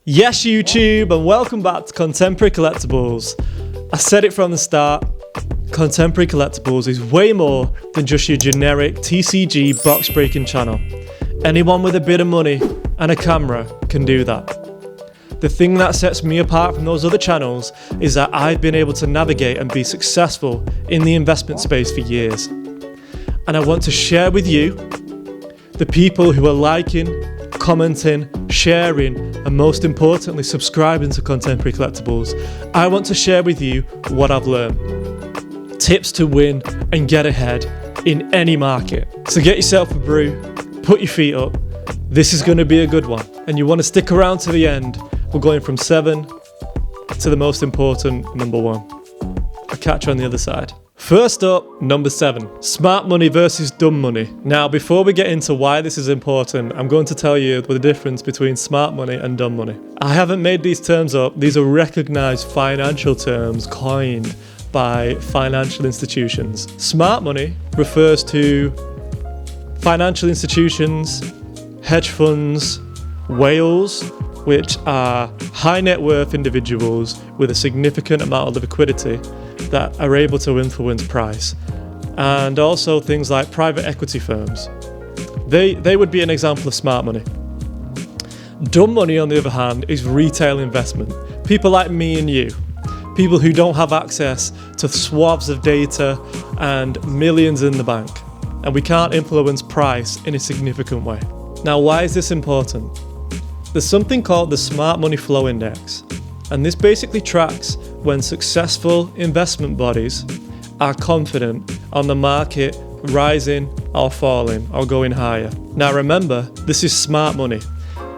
Yes, YouTube, and welcome back to Contemporary Collectibles. I said it from the start, Contemporary Collectibles is way more than just your generic TCG box breaking channel. Anyone with a bit of money and a camera can do that. The thing that sets me apart from those other channels is that I've been able to navigate and be successful in the investment space for years. And I want to share with you, the people who are liking, commenting, sharing, and most importantly subscribing to Contemporary Collectibles, I want to share with you what I've learned. Tips to win and get ahead in any market. So get yourself a brew, put your feet up, this is going to be a good one. And you want to stick around to the end. We're going from 7 to the most important, number 1. I'll catch you on the other side. First up, number 7, smart money versus dumb money. Now, before we get into why this is important, I'm going to tell you the difference between smart money and dumb money. I haven't made these terms up. These are recognized financial terms coined by financial institutions. Smart money refers to financial institutions, hedge funds, whales, which are high net worth individuals with a significant amount of liquidity that are able to influence price, and also things like private equity firms. They would be an example of smart money. Dumb money, on the other hand, is retail investment. People like me and you, people who don't have access to swaths of data and millions in the bank, and we can't influence price in a significant way. Now, why is this important? There's something called the Smart Money Flow Index, and this basically tracks when successful investment bodies are confident on the market rising or falling or going higher. Now remember, this is smart money.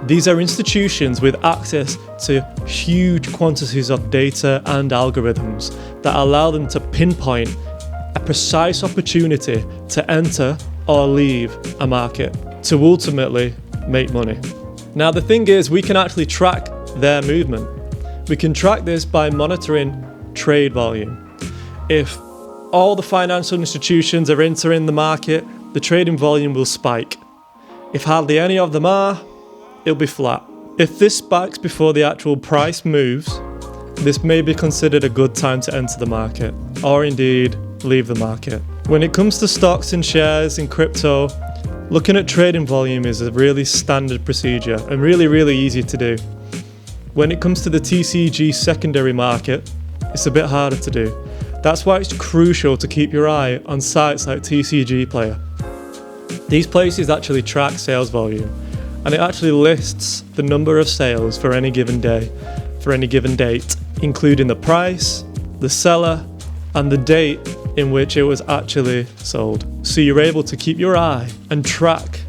These are institutions with access to huge quantities of data and algorithms that allow them to pinpoint a precise opportunity to enter or leave a market to ultimately make money. Now the thing is, we can actually track their movement. We can track this by monitoring trade volume. If all the financial institutions are entering the market, the trading volume will spike. If hardly any of them are, it'll be flat. If this spikes before the actual price moves, this may be considered a good time to enter the market, or indeed leave the market. When it comes to stocks and shares in crypto, looking at trading volume is a really standard procedure and really easy to do. When it comes to the TCG secondary market, it's a bit harder to do. That's why it's crucial to keep your eye on sites like TCG Player. These places actually track sales volume, and it actually lists the number of sales for any given day, for any given date, including the price, the seller, and the date in which it was actually sold. So you're able to keep your eye and track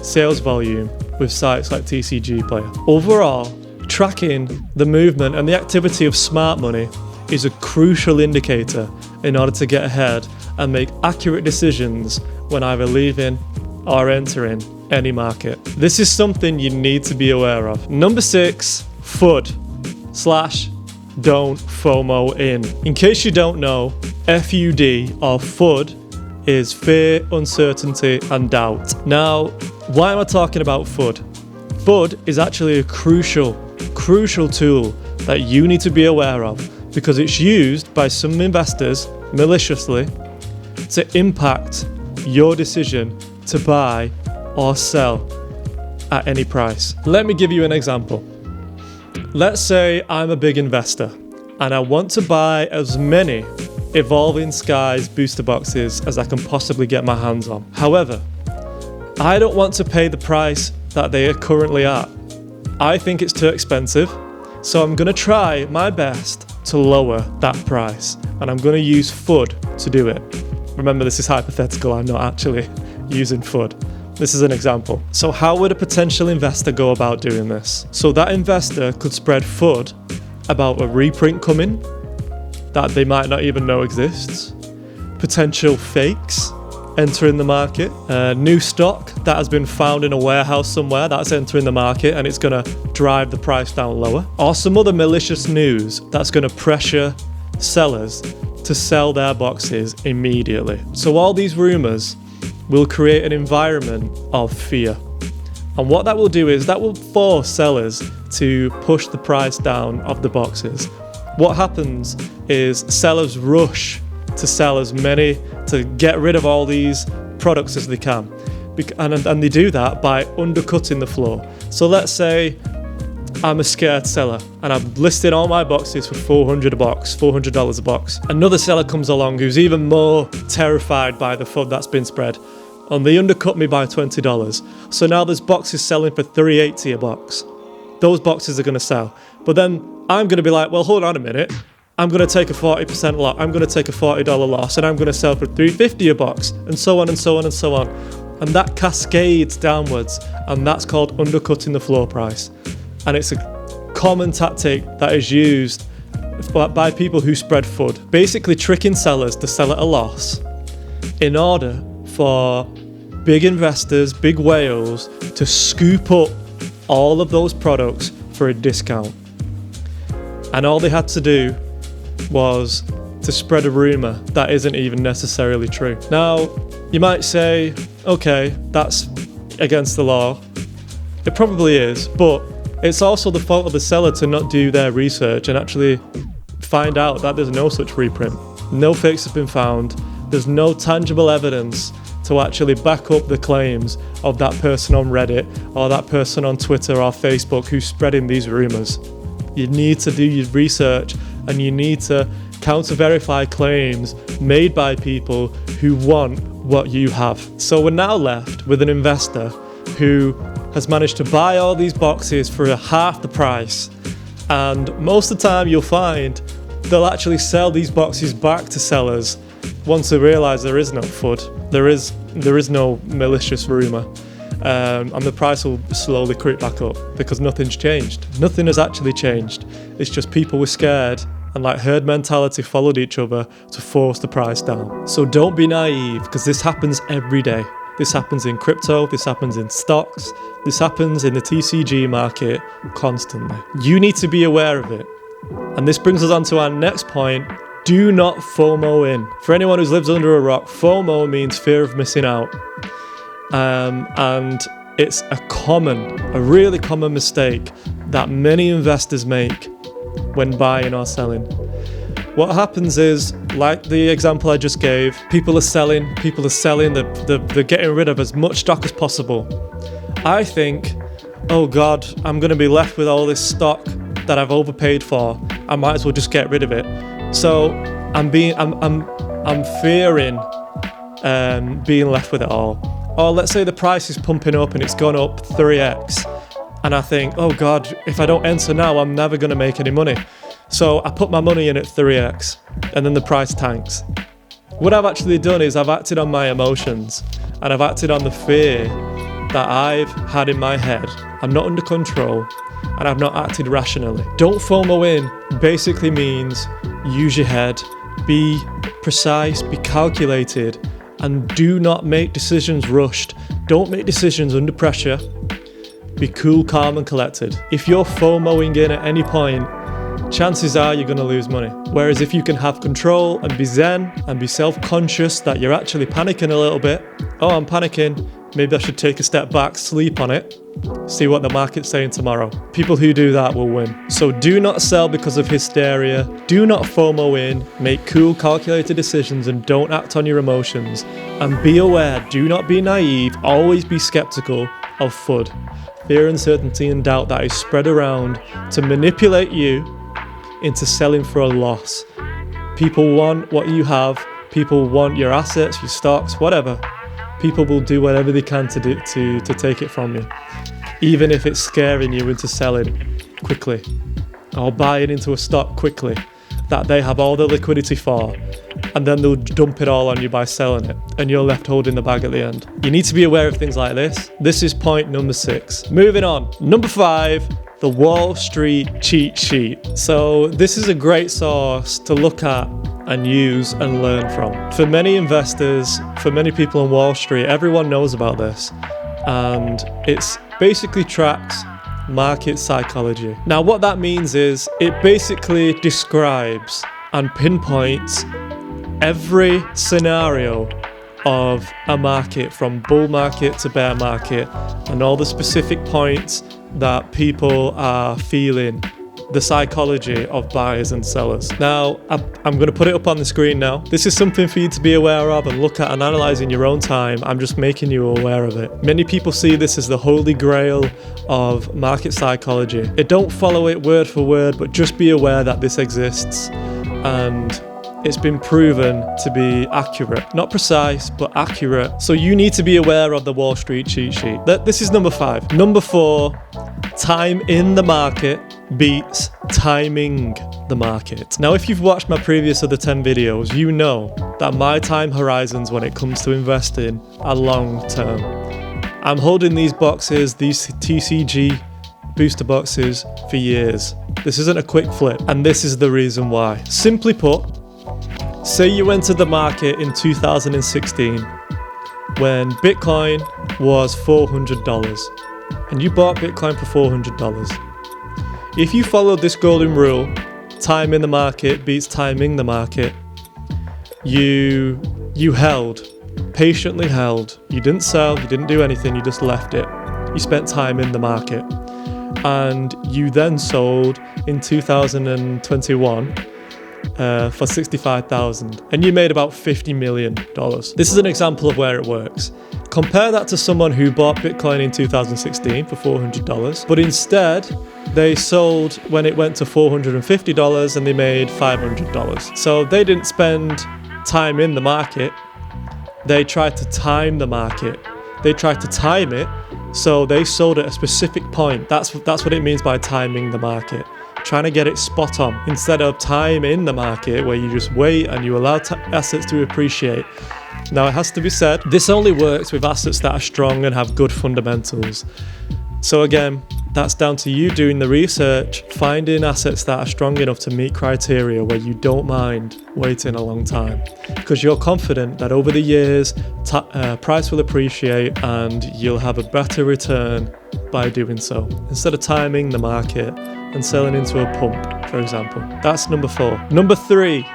sales volume with sites like TCG Player. Overall, tracking the movement and the activity of smart money is a crucial indicator in order to get ahead and make accurate decisions when either leaving or entering any market. This is something you need to be aware of. Number 6, FUD / don't FOMO in. In case you don't know, FUD or FUD is fear, uncertainty and doubt. Now, why am I talking about FUD? FUD is actually a crucial tool that you need to be aware of, because it's used by some investors maliciously to impact your decision to buy or sell at any price. Let me give you an example. Let's say I'm a big investor and I want to buy as many Evolving Skies booster boxes as I can possibly get my hands on. However, I don't want to pay the price that they are currently at. I think it's too expensive, so I'm going to try my best to lower that price, and I'm going to use FUD to do it. Remember, this is hypothetical, I'm not actually using FUD. This is an example. So how would a potential investor go about doing this? So that investor could spread FUD about a reprint coming that they might not even know exists, potential fakes entering the market, new stock that has been found in a warehouse somewhere that's entering the market and it's going to drive the price down lower, or some other malicious news that's going to pressure sellers to sell their boxes immediately. So all these rumors will create an environment of fear, And what that will do is that will force sellers to push the price down of the boxes. What happens is sellers rush to sell as many, to get rid of all these products as they can. And they do that by undercutting the floor. So let's say I'm a scared seller and I've listed all my boxes for $400 a box. Another seller comes along who's even more terrified by the FUD that's been spread, and they undercut me by $20. So now there's boxes selling for $3.80 a box. Those boxes are going to sell. But then I'm going to be like, well, hold on a minute. I'm going to take a 40% loss. I'm going to take a $40 loss, and I'm going to sell for $3.50 a box, and so on and so on and so on. And that cascades downwards, and that's called undercutting the floor price. And it's a common tactic that is used by people who spread FUD, basically tricking sellers to sell at a loss in order for big investors, big whales, to scoop up all of those products for a discount. And all they had to do was to spread a rumour that isn't even necessarily true. Now, you might say, okay, that's against the law. It probably is, but it's also the fault of the seller to not do their research and actually find out that there's no such reprint. No fakes have been found. There's no tangible evidence to actually back up the claims of that person on Reddit or that person on Twitter or Facebook who's spreading these rumours. You need to do your research, and you need to counter-verify claims made by people who want what you have. So we're now left with an investor who has managed to buy all these boxes for half the price, and most of the time you'll find they'll actually sell these boxes back to sellers once they realise there is no FUD, there is no malicious rumour, and the price will slowly creep back up because nothing's changed. Nothing has actually changed. It's just people were scared, and like herd mentality followed each other to force the price down. So don't be naive, because this happens every day. This happens in crypto, this happens in stocks, this happens in the TCG market constantly. You need to be aware of it. And this brings us on to our next point. Do not FOMO in. For anyone who lives under a rock, FOMO means fear of missing out. And it's a really common mistake that many investors make when buying or selling. What happens is, like the example I just gave, people are selling, they're getting rid of as much stock as possible. I think, oh God, I'm going to be left with all this stock that I've overpaid for. I might as well just get rid of it. So I'm fearing being left with it all. Or let's say the price is pumping up and it's gone up 3x. And I think, oh God, if I don't enter now, I'm never going to make any money. So I put my money in at 3x, and then the price tanks. What I've actually done is I've acted on my emotions, and I've acted on the fear that I've had in my head. I'm not under control, and I've not acted rationally. Don't FOMO in basically means use your head, be precise, be calculated, and do not make decisions rushed. Don't make decisions under pressure. Be cool, calm, and collected. If you're FOMOing in at any point, chances are you're going to lose money. Whereas if you can have control and be zen and be self-conscious that you're actually panicking a little bit, oh, I'm panicking, maybe I should take a step back, sleep on it, see what the market's saying tomorrow. People who do that will win. So do not sell because of hysteria, do not FOMO in, make cool, calculated decisions, and don't act on your emotions. And be aware, do not be naive, always be skeptical of FUD. Fear, uncertainty, and doubt that is spread around to manipulate you into selling for a loss. People want what you have, people want your assets, your stocks, whatever. People will do whatever they can to take it from you, even if it's scaring you into selling quickly or buying into a stock quickly that they have all the liquidity for, and then they'll dump it all on you by selling it, and you're left holding the bag at the end. You need to be aware of things like this. This is point number 6. Moving on. Number 5, the Wall Street cheat sheet. So this is a great source to look at and use and learn from. For many investors, for many people on Wall Street, everyone knows about this, and it's basically tracks market psychology. Now what that means is it basically describes and pinpoints every scenario of a market, from bull market to bear market, and all the specific points that people are feeling, the psychology of buyers and sellers. Now, I'm going to put it up on the screen now. This is something for you to be aware of and look at and analyze in your own time. I'm just making you aware of it. Many people see this as the holy grail of market psychology. Don't follow it word for word, but just be aware that this exists, and it's been proven to be accurate. Not precise, but accurate. So you need to be aware of the Wall Street cheat sheet. This is number 5. Number 4, time in the market beats timing the market. Now, if you've watched my previous other 10 videos, you know that my time horizons when it comes to investing are long term. I'm holding these boxes, these TCG booster boxes, for years. This isn't a quick flip, and this is the reason why. Simply put, say you entered the market in 2016 when Bitcoin was $400 and you bought Bitcoin for $400. If you followed this golden rule, time in the market beats timing the market, you held, patiently held. You didn't sell, you didn't do anything, you just left it. You spent time in the market. And you then sold in 2021 for $65,000, and you made about $50 million. This is an example of where it works. Compare that to someone who bought Bitcoin in 2016 for $400, but instead they sold when it went to $450 and they made $500. So they didn't spend time in the market, they tried to time the market. They tried to time it, so they sold at a specific point. That's what it means by timing the market. Trying to get it spot on instead of time in the market where you just wait and you allow assets to appreciate. Now, it has to be said, this only works with assets that are strong and have good fundamentals. So again, that's down to you doing the research, finding assets that are strong enough to meet criteria where you don't mind waiting a long time, because you're confident that over the years, price will appreciate and you'll have a better return by doing so, instead of timing the market and selling into a pump, for example. That's number 4. Number 3,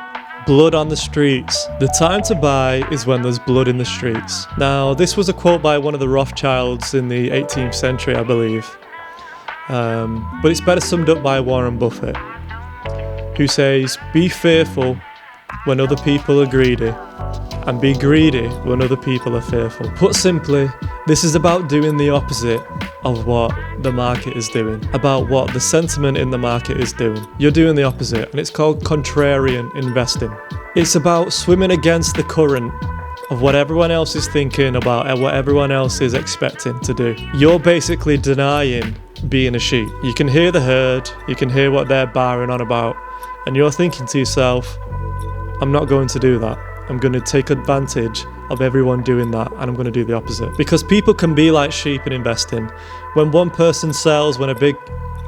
blood on the streets. The time to buy is when there's blood in the streets. Now, this was a quote by one of the Rothschilds in the 18th century, I believe. But it's better summed up by Warren Buffett, who says, be fearful when other people are greedy, and be greedy when other people are fearful. Put simply, this is about doing the opposite of what the market is doing, about what the sentiment in the market is doing. You're doing the opposite, and it's called contrarian investing. It's about swimming against the current of what everyone else is thinking about and what everyone else is expecting to do. You're basically denying being a sheep. You can hear the herd, you can hear what they're barring on about, and you're thinking to yourself, I'm not going to do that. I'm going to take advantage of everyone doing that, and I'm going to do the opposite. Because people can be like sheep in investing. When one person sells, when a big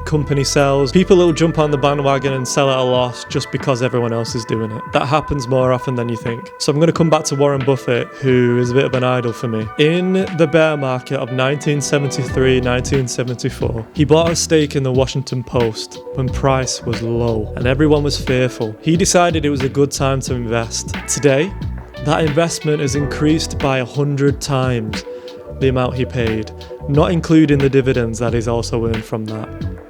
company sells, people will jump on the bandwagon and sell at a loss just because everyone else is doing it. That happens more often than you think. So I'm going to come back to Warren Buffett, who is a bit of an idol for me. In the bear market of 1973, 1974, he bought a stake in the Washington Post when price was low and everyone was fearful. He decided it was a good time to invest. Today, that investment has increased by 100 times the amount he paid, not including the dividends that he's also earned from that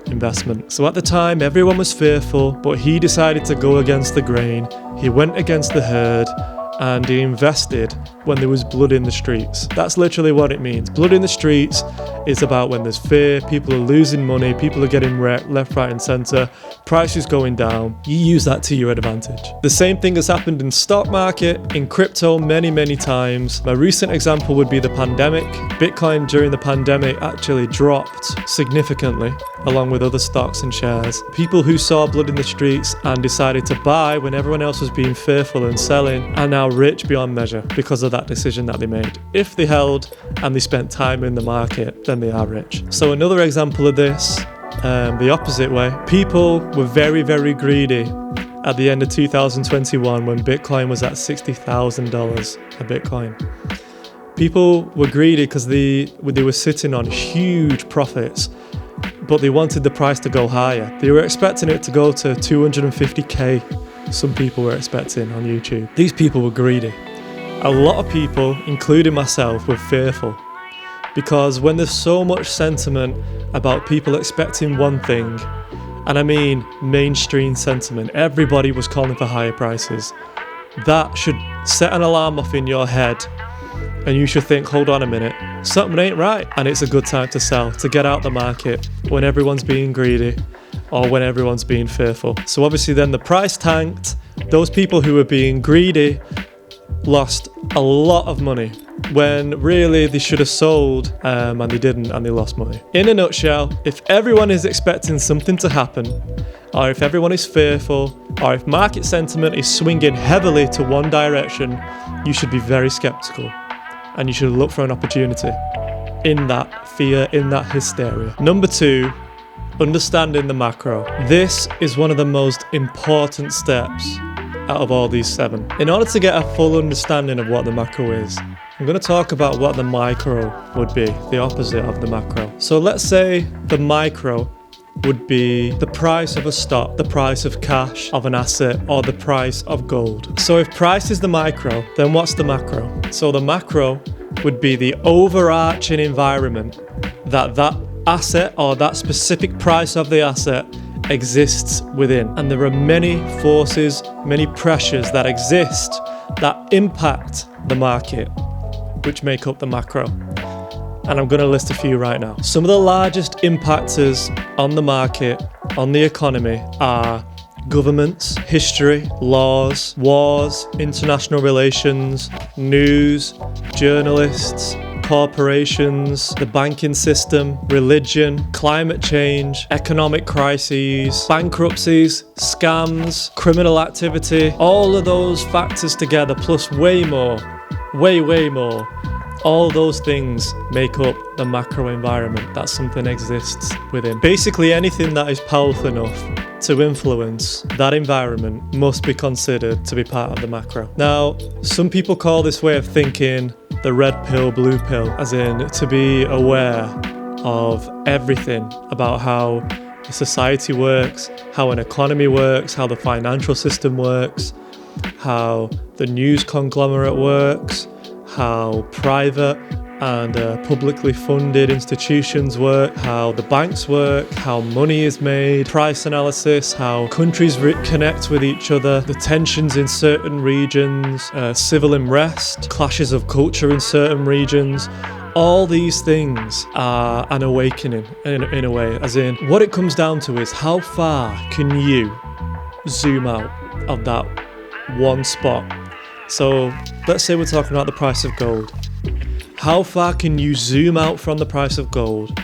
investment. So at the time, everyone was fearful, but he decided to go against the grain. He went against the herd and he invested when there was blood in the streets. That's literally what it means. Blood in the streets is about when there's fear, people are losing money, people are getting wrecked left, right and centre, price is going down. You use that to your advantage. The same thing has happened in stock market, in crypto many times. My recent example would be the pandemic. Bitcoin during the pandemic actually dropped significantly along with other stocks and shares. People who saw blood in the streets and decided to buy when everyone else was being fearful and selling are now rich beyond measure because of that decision that they made. If they held and they spent time in the market, then they are rich. So another example of this, the opposite way. People were very greedy at the end of 2021 when Bitcoin was at $60,000 a Bitcoin. People were greedy because they were sitting on huge profits, but they wanted the price to go higher. They were expecting it to go to 250k. Some people were expecting on YouTube. These people were greedy. a lot of people, including myself, were fearful. Because when there's so much sentiment about people expecting one thing, and I mean mainstream sentiment, everybody was calling for higher prices, that should set an alarm off in your head, and you should think, hold on a minute, something ain't right, and it's a good time to sell, to get out the market when everyone's being greedy or when everyone's being fearful. So obviously then the price tanked. Those people who were being greedy lost a lot of money when really they should have sold, and they didn't, and they lost money. In a nutshell, if everyone is expecting something to happen, or if everyone is fearful, or if market sentiment is swinging heavily to one direction, you should be very skeptical, and you should look for an opportunity in that fear, in that hysteria. Number 2, understanding the macro. This is one of the most important steps out of all these 7. In order to get a full understanding of what the macro is, I'm going to talk about what the micro would be, the opposite of the macro. So let's say the micro would be the price of a stock, the price of cash, of an asset, or the price of gold. So if price is the micro, then what's the macro? So the macro would be the overarching environment that asset or that specific price of the asset exists within. And there are many forces, many pressures that exist that impact the market, which make up the macro. And I'm going to list a few right now. Some of the largest impactors on the market, on the economy, are governments, history, laws, wars, international relations, news, journalists, corporations, the banking system, religion, climate change, economic crises, bankruptcies, scams, criminal activity. All of those factors together, plus way more, way more. All those things make up the macro environment that something exists within. Basically anything that is powerful enough to influence that environment must be considered to be part of the macro. Now, some people call this way of thinking the red pill, blue pill, as in to be aware of everything about how a society works, how an economy works, how the financial system works, how the news conglomerate works, how private and publicly funded institutions work, how the banks work, how money is made, price analysis, how countries connect with each other, the tensions in certain regions, civil unrest, clashes of culture in certain regions. All these things are an awakening in a way, as in what it comes down to is how far can you zoom out of that one spot. So let's say we're talking about the price of gold. How far can you zoom out from the price of gold?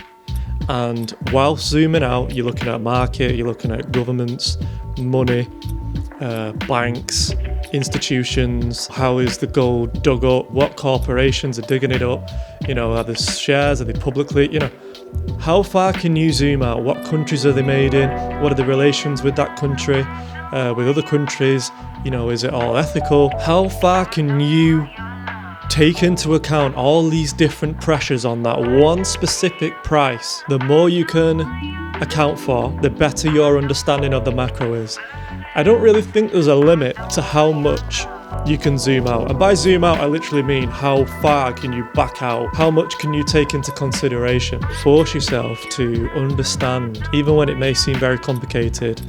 And whilst zooming out, you're looking at market, you're looking at governments, money, banks, institutions. How is the gold dug up? What corporations are digging it up? Are there shares? Are they publicly? How far can you zoom out? What countries are they made in? What are the relations with that country? With other countries? Is it all ethical? How far can you take into account all these different pressures on that one specific price? The more you can account for, the better your understanding of the macro is. I don't really think there's a limit to how much you can zoom out. And by zoom out, I literally mean how far can you back out? How much can you take into consideration? Force yourself to understand, even when it may seem very complicated,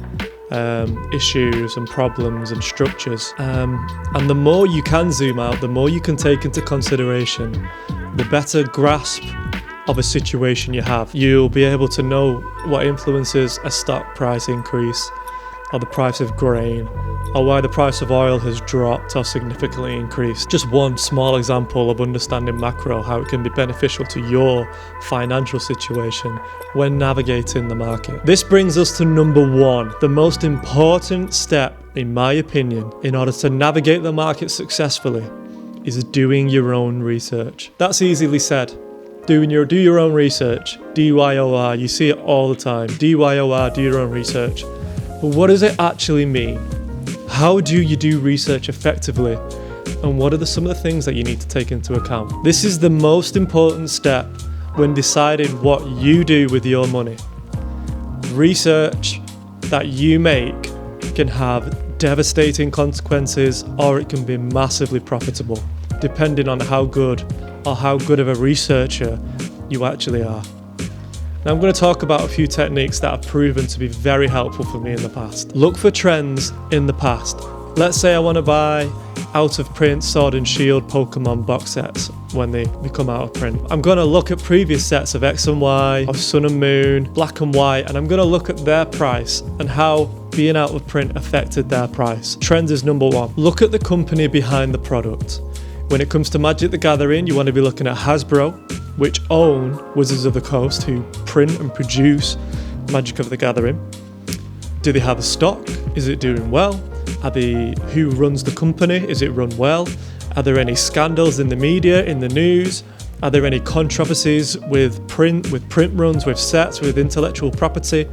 issues and problems and structures. And the more you can zoom out, the more you can take into consideration, the better grasp of a situation you have. You'll be able to know what influences a stock price increase, or the price of grain, or why the price of oil has dropped or significantly increased. Just one small example of understanding macro, how it can be beneficial to your financial situation when navigating the market. This brings us to number 1, the most important step, in my opinion, in order to navigate the market successfully, is doing your own research. That's easily said. Do your own research. DYOR, you see it all the time. DYOR, do your own research. But what does it actually mean? How do you do research effectively? And what are some of the things that you need to take into account? This is the most important step when deciding what you do with your money. Research that you make can have devastating consequences, or it can be massively profitable. depending on how good of a researcher you actually are. Now I'm going to talk about a few techniques that have proven to be very helpful for me in the past. Look for trends in the past. Let's say I want to buy out of print Sword and Shield Pokemon box sets when they become out of print. I'm going to look at previous sets of X and Y, of Sun and Moon, Black and White, and I'm going to look at their price and how being out of print affected their price. Trends is number one. Look at the company behind the product. When it comes to Magic the Gathering, you want to be looking at Hasbro, which own Wizards of the Coast, who print and produce Magic of the Gathering. Do they have a stock? Is it doing well? Who runs the company? Is it run well? Are there any scandals in the media, in the news? Are there any controversies with print runs, with sets, with intellectual property?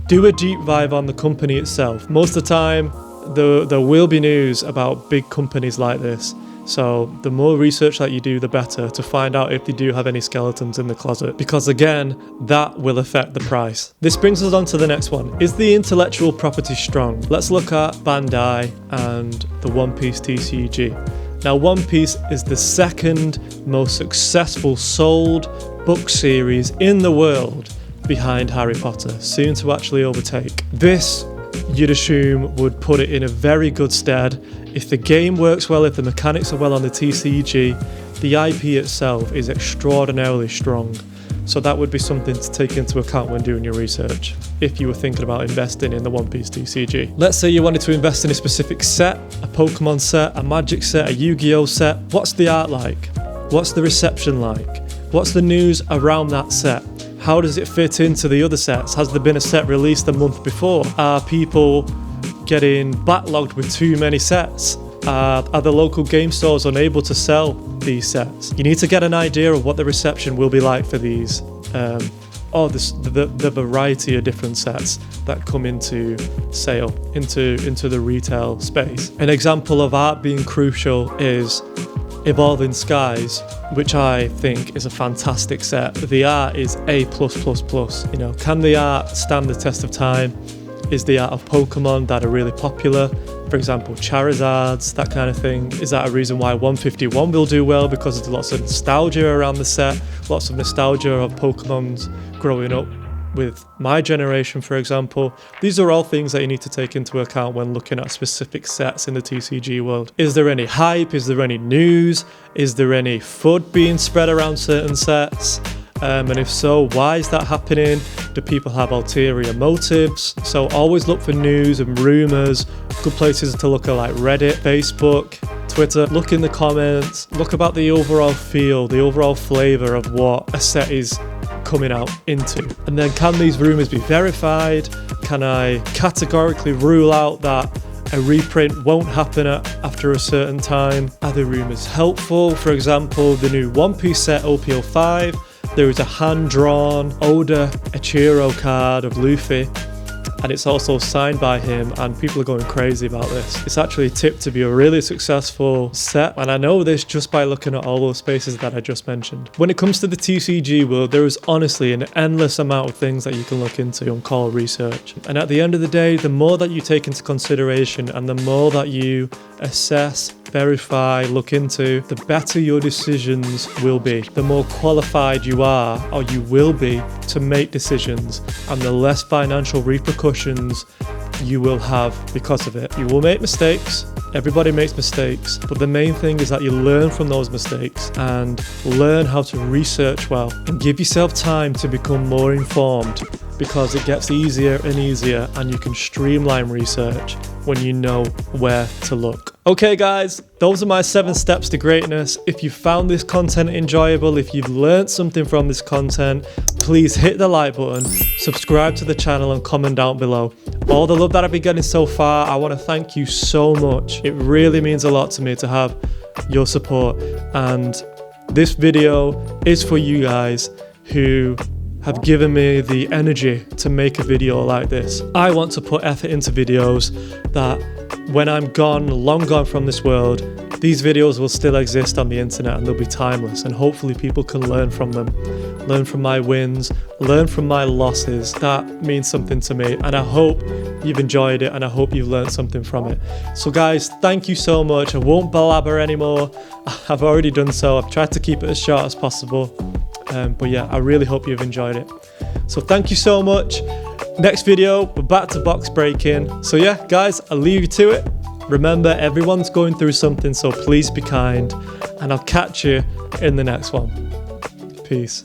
Do a deep dive on the company itself. Most of the time, there will be news about big companies like this. So the more research that you do, the better, to find out if they do have any skeletons in the closet, because again, that will affect the price. This brings us on to the next one. Is the intellectual property strong? Let's look at Bandai and the One Piece TCG. Now, One Piece is the second most successful sold book series in the world behind Harry Potter, soon to actually overtake. This, you'd assume, would put it in a very good stead. If the game works well, if the mechanics are well on the TCG, the IP itself is extraordinarily strong. So that would be something to take into account when doing your research, if you were thinking about investing in the One Piece TCG. Let's say you wanted to invest in a specific set, a Pokemon set, a Magic set, a Yu-Gi-Oh set. What's the art like? What's the reception like? What's the news around that set? How does it fit into the other sets? Has there been a set released a month before? Are people getting backlogged with too many sets? Are the local game stores unable to sell these sets? You need to get an idea of what the reception will be like for these, the variety of different sets that come into sale, into the retail space. An example of art being crucial is Evolving Skies, which I think is a fantastic set. The art is A+++. You know, can the art stand the test of time? Is the art of Pokemon that are really popular? For example, Charizards, that kind of thing. Is that a reason why 151 will do well? Because there's lots of nostalgia around the set, lots of nostalgia of Pokemon's growing up with my generation, for example. These are all things that you need to take into account when looking at specific sets in the TCG world. Is there any hype? Is there any news? Is there any FUD being spread around certain sets? And if so, why is that happening? Do people have ulterior motives? So always look for news and rumours. Good places to look at like Reddit, Facebook, Twitter. Look in the comments. Look about the overall feel, the overall flavour of what a set is coming out into. And then, can these rumours be verified? Can I categorically rule out that a reprint won't happen after a certain time? Are the rumours helpful? For example, the new One Piece set OP05, there is a hand-drawn Oda Ichiro card of Luffy, and it's also signed by him, and people are going crazy about this. It's actually tipped to be a really successful set, and I know this just by looking at all those spaces that I just mentioned. When it comes to the TCG world, there is honestly an endless amount of things that you can look into and call research. And at the end of the day, the more that you take into consideration and the more that you assess, verify, look into, the better your decisions will be. The more qualified you are, or you will be, to make decisions, and the less financial repercussions you will have because of it. You will make mistakes. Everybody makes mistakes, but the main thing is that you learn from those mistakes and learn how to research well and give yourself time to become more informed, because it gets easier and easier and you can streamline research when you know where to look. Okay guys, those are my 7 steps to greatness. If you found this content enjoyable, if you've learned something from this content, please hit the like button, subscribe to the channel and comment down below. All the love that I've been getting so far, I want to thank you so much. It really means a lot to me to have your support, and this video is for you guys who have given me the energy to make a video like this. I want to put effort into videos that when I'm gone, long gone from this world, these videos will still exist on the internet and they'll be timeless, and hopefully people can learn from them, learn from my wins, learn from my losses. That means something to me, and I hope you've enjoyed it and I hope you've learned something from it. So guys, thank you so much. I won't blabber anymore. I've already done so. I've tried to keep it as short as possible, but yeah, I really hope you've enjoyed it. So thank you so much. Next video, we're back to box breaking. So yeah, guys, I'll leave you to it. Remember, everyone's going through something, so please be kind, and I'll catch you in the next one. Peace.